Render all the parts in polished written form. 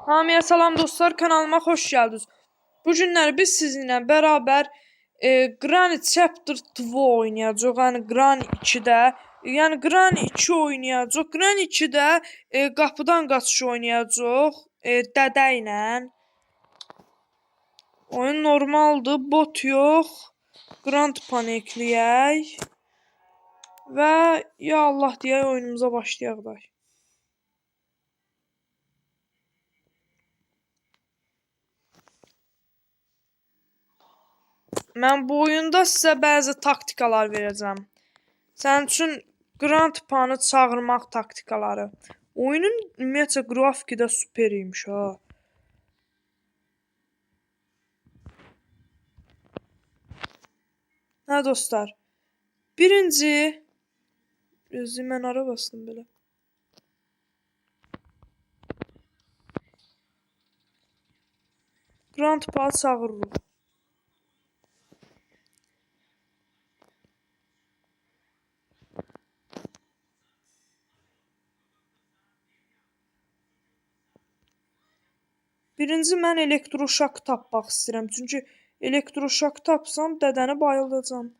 Hamıya salam dostlar, kanalıma xoş gəldiniz. Bu günləri biz sizinlə bərabər Granny Chapter 2 oynayacağıq. Yəni Granny 2-də, yəni Granny 2 oynayacağıq. Granny 2-də qapıdan qaçış oynayacağıq dədə ilə. Oyun normaldır, bot yox. Grand Pan ekləyək və ya Allah deyək oyunumuza başlayaq da. Mən bu oyunda sizə bəzi taktikalar verəcəm. Sənin üçün Grand Panı çağırmaq taktikaları. Oyunun ümumiyyətcə qrafiki də super imiş ha. Hə dostlar. Birinci mən ara bastım belə. Grand Panı çağırırıq. Birinci mən elektroşok tapmaq istəyirəm. Çünki elektroşok tapsam dədəni bayıldacam.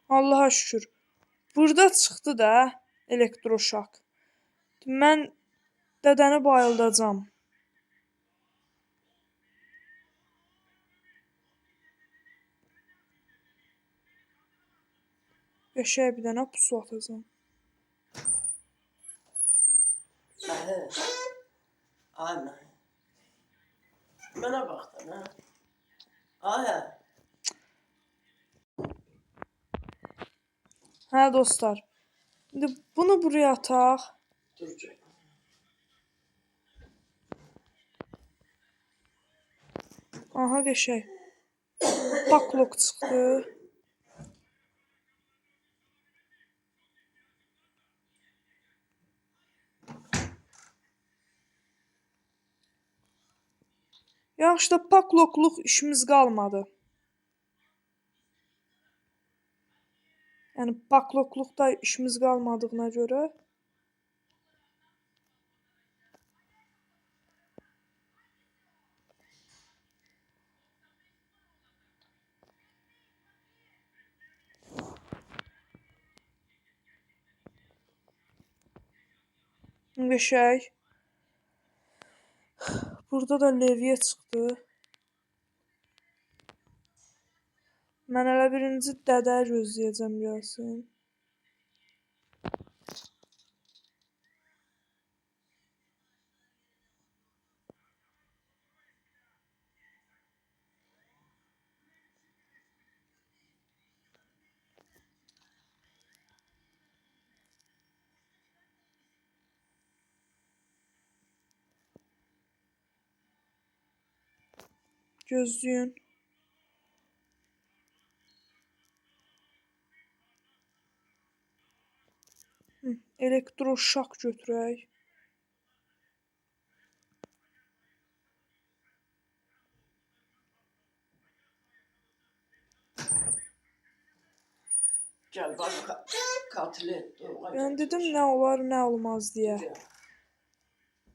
Allaha şükür. Burada çıxdı da elektroşok. Mən dədəni bayıldacam. Qəşəng bir dənə pusu atacam. Ana. Mənə baxdın ha. Aya. Hə dostlar. İndi bunu buraya ataq. Dur. Aha qəşəng. Baklok çıxdı. Yaxşı da paklokluq işimiz qalmadı. Yəni paklokluqda işimiz qalmadığına görə qəşəng. Burada da levyə çıxdı. Mən hələ birinci dədə gözləyəcəm gəlsin. Gözləyin. Elektroşok götürək. Gəl bax kotlet. Yəni dedim nə olar, nə olmaz deyə.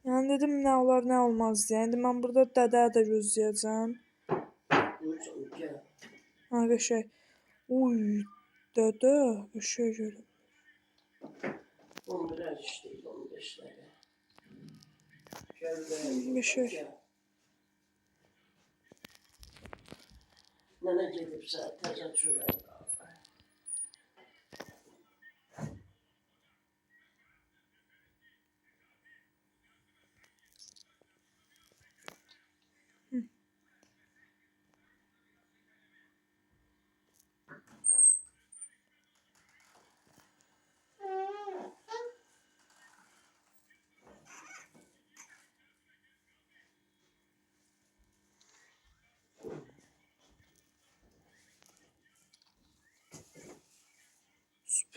Yəni dedim nə olar, nə olmaz deyə. İndi mən burada dədə də gözləyəcəm. Ha qəşəng. Uy, dədə qəşəng gəlib. 11 işləyir, 15-ləri. Qəşəng. Nənə gedibsə təzə çörək qaldı.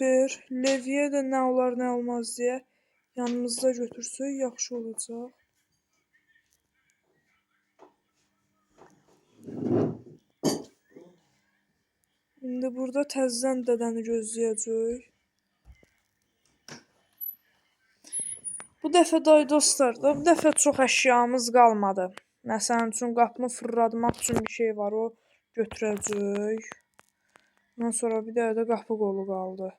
Super. Leviyə də nə olar, nə olmaz deyə yanımızda götürsək yaxşı olacaq. İndi burada təzədən dədəni gözləyəcəyik. Bu dəfə day dostlar da, bu dəfə çox əşyamız qalmadı. Məsələn üçün qapını fırlatmaq üçün bir şey var, o götürəcəyik. Ondan sonra bir dənə də qapı qolu qaldı.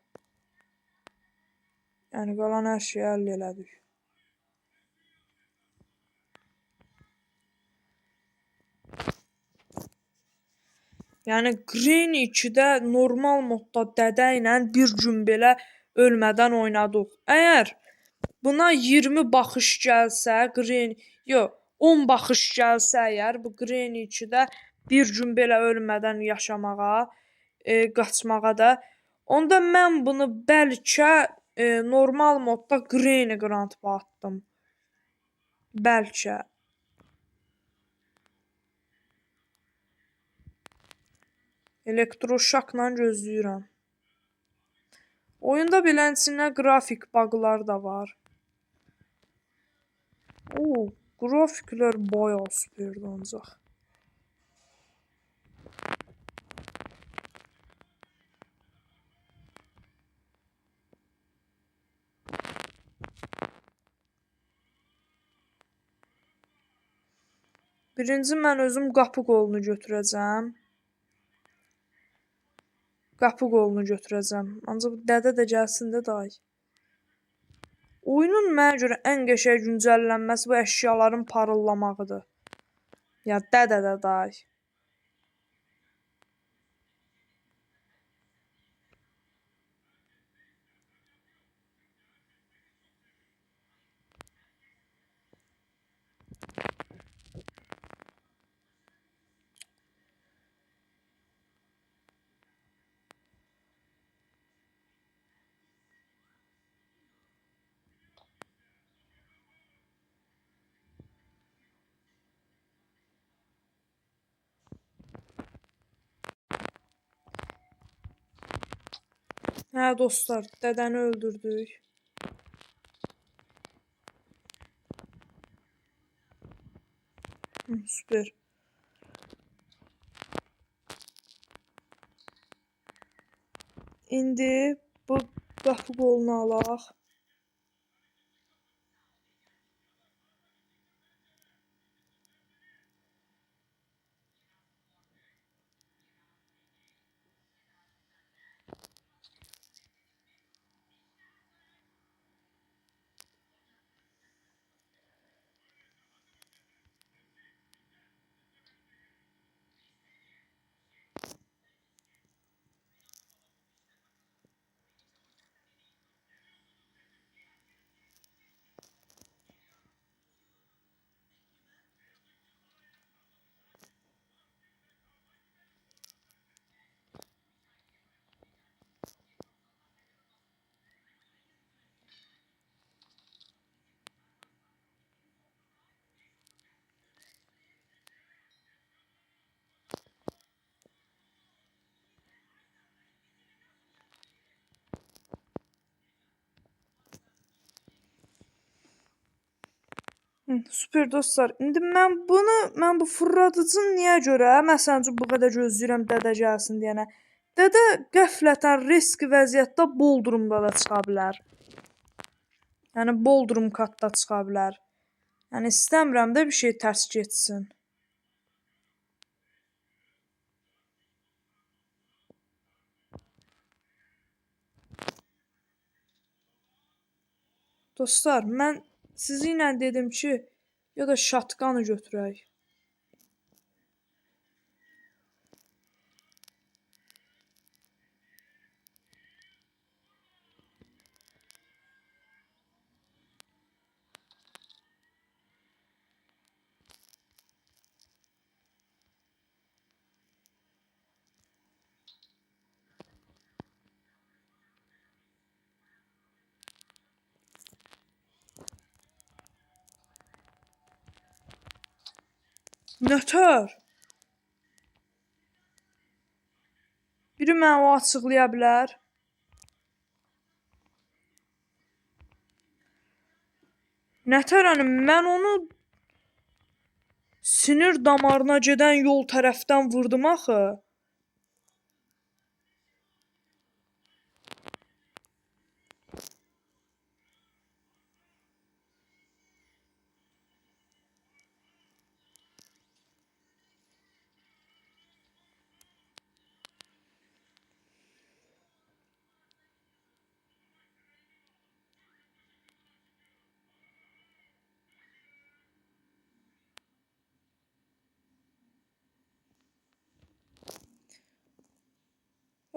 Yəni qalan hər şeyi həll elədik. Yəni Green 2-də normal modda dədə ilə bir gün belə ölmədən oynadıq. Əgər buna 20 baxış gəlsə, Green, yox, 10 baxış gəlsə əgər bu Green 2-də bir gün belə ölmədən yaşamağa, qaçmağa da, onda mən bunu bəlkə normal modda Green Grandpa atdım. Bəlkə. Elektroşokla gözləyirəm. Oyunda beləsinə qrafik baqlar da var. Oo, qrafiklər bayağı superdir ancaq. Birinci mən özüm qapı qolunu götürəcəm. Qapı qolunu götürəcəm. Ancaq dədə də gəlsin də day. Oyunun mənə görə ən qəşəng güncəllənməsi bu əşyaların parıllamağıdır. Ya dədə də day. Hə dostlar, dədəni öldürdük. Super. İndi bu qapı qolunu alaq. Super dostlar. İndi mən bu fırladıcını niyə görə, məsələn üçün bu qədər gözləyirəm dədə gəlsin deyənə. Dədə qəflətən risk vəziyyətdə Bodrumda da çıxa bilər. Yəni Bodrum katda çıxa bilər. Yəni istəmirəm də bir şey tərs getsin. Dostlar, mən sizinlə dedim ki, ya da şatqanı götürək. Nətər? Biri mənə o açıqlaya bilər. Nətər yəni mən onu sinir damarına gedən yol tərəfdən vurdum axı.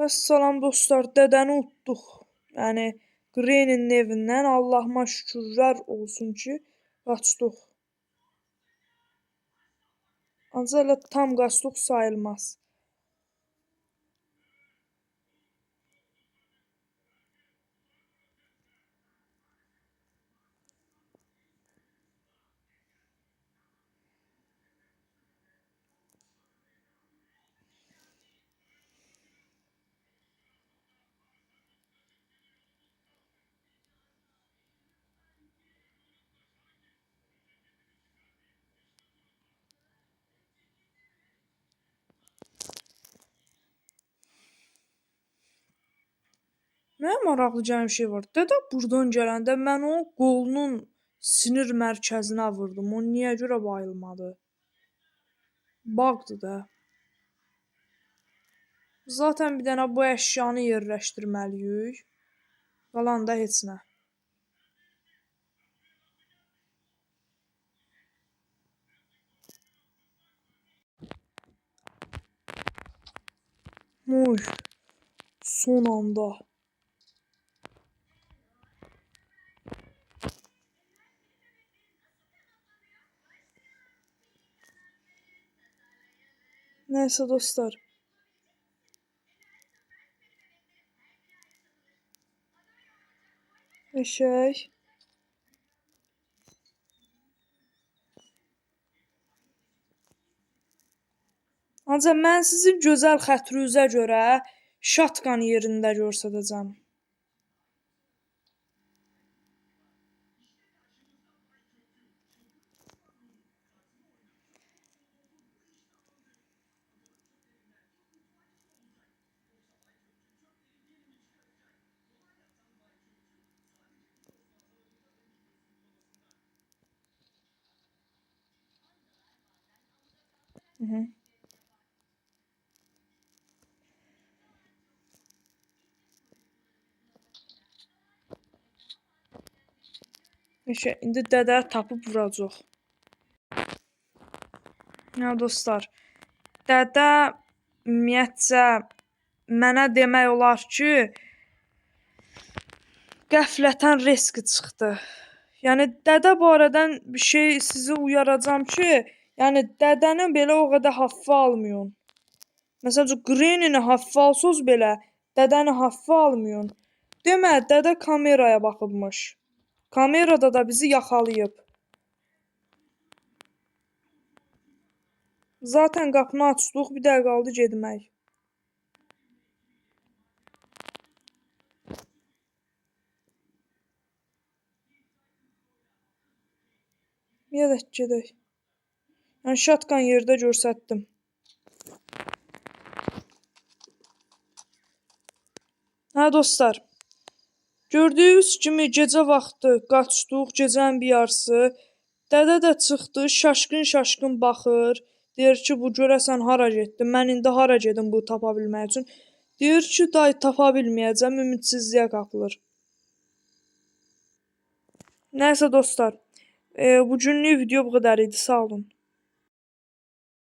Vəssalam dostlar, dədəni utduq. Yəni Qrenin evindən Allahıma şükürlər olsun ki, qaçdıq. Ancaq elə tam qaçdıq sayılmaz. Mənə maraqlı gələn şey var. Dədə burdan gələndə mən o qolunun sinir mərkəzinə vurdum. O niyə görə bayılmadı? Bağdır da. Zaten bir dənə bu əşyanı yerləşdirməliyik. Qalan da heç nə. Oy, son anda. Neyse dostlar. Eşək. Ancaq mən sizin gözəl xətrinizə görə şatqanı yerində göstərəcəm. Eşək, indi dədə tapıb vuracaq. Ya dostlar, dədə ümumiyyətcə mənə demək olar ki, qəflətən risk çıxdı. Yəni dədə barədən bir şey sizi uyaracam ki, yəni dədəni belə o qədər haffə almayın. Məsələn, Grenini haffə alsız belə, dədəni haffə almayın. Demə, dədə kameraya baxıbmış. Kamerada da bizi yaxalayıb. Zaten qapını açdıq, bir dəqiqə qaldı getmək. Gedək. Yəni şatqan yerdə göstərdim. Hə dostlar, gördüyünüz kimi gecə vaxtı qaçdıq, gecənin bir yarısı. Dədə də çıxdı, şaşqın baxır. Deyir ki, bu görəsən hara getdi? Mən indi hara gedim bu tapa bilmək üçün? Deyir ki, day tapa bilməyəcəm, ümidsizliyə qapılır. Nəysə dostlar, bugünlük video bu qədər idi. Sağ olun.